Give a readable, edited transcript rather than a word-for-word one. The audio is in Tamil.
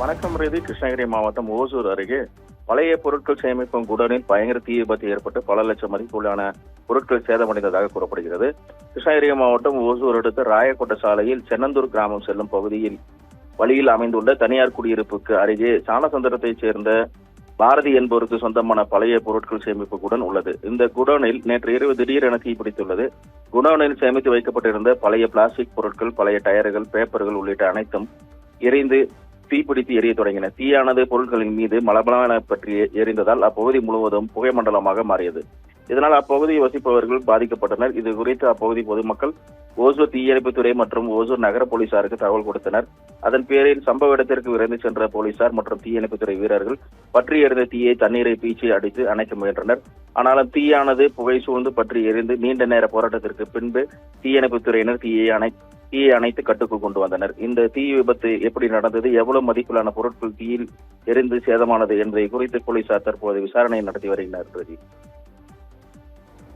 வணக்கம் ரீதி. கிருஷ்ணகிரி மாவட்டம் ஓசூர் அருகே பழைய பொருட்கள் சேமிக்கும் குடோனில் பயங்கர தீ விபத்து ஏற்பட்டு பல லட்சம் மதிப்புள்ளான பொருட்கள் சேதமடைந்ததாக கூறப்படுகிறது. கிருஷ்ணகிரி மாவட்டம் ஓசூர் அடுத்த ராயக்கோட்டை சாலையில் சென்னந்தூர் கிராமம் செல்லும் பகுதியில் வழியில் அமைந்துள்ள தனியார் குடியிருப்புக்கு அருகே சாணசந்திரத்தைச் சேர்ந்த பாரதி என்பவருக்கு சொந்தமான பழைய பொருட்கள் சேமிப்பு குடோன் உள்ளது. இந்த குடோனில் நேற்று இரவு திடீரென தீப்பிடித்துள்ளது. குடோனில் சேமித்து வைக்கப்பட்டிருந்த பழைய பிளாஸ்டிக் பொருட்கள், பழைய டயர்கள், பேப்பர்கள் உள்ளிட்ட அனைத்தும் எரிந்து தீப்பிடித்து எரிய தொடங்கின. தீயானது பொருட்களின் மீது மலமளவென பற்றி எரிந்ததால் அப்பகுதி முழுவதும் புகை மண்டலமாக மாறியது. இதனால் அப்பகுதியில் வசிப்பவர்கள் பாதிக்கப்பட்டனர். இது குறித்து அப்பகுதி பொதுமக்கள் ஓசூர் தீயணைப்புத்துறை மற்றும் ஓசூர் நகர போலீசாருக்கு தகவல் கொடுத்தனர். அதன் பேரில் சம்பவ இடத்திற்கு விரைந்து சென்ற போலீசார் மற்றும் தீயணைப்புத்துறை வீரர்கள் பற்றி எறிந்த தீயை தண்ணீரை பீச்சி அடித்து அணைக்க முயன்றனர். ஆனாலும் தீயானது புகை சூழ்ந்து பற்றி எரிந்து நீண்ட நேர போராட்டத்திற்கு பின்பு தீயணைப்புத்துறையினர் தீயை அணைத்து கட்டுக்கு கொண்டு வந்தனர். இந்த தீ விபத்து எப்படி நடந்தது, எவ்வளவு மதிப்பிலான பொருட்கள் தீயில் எரிந்து சேதமானது என்பதை குறித்து போலீசார் தற்போது விசாரணை நடத்தி வருகின்றனர்.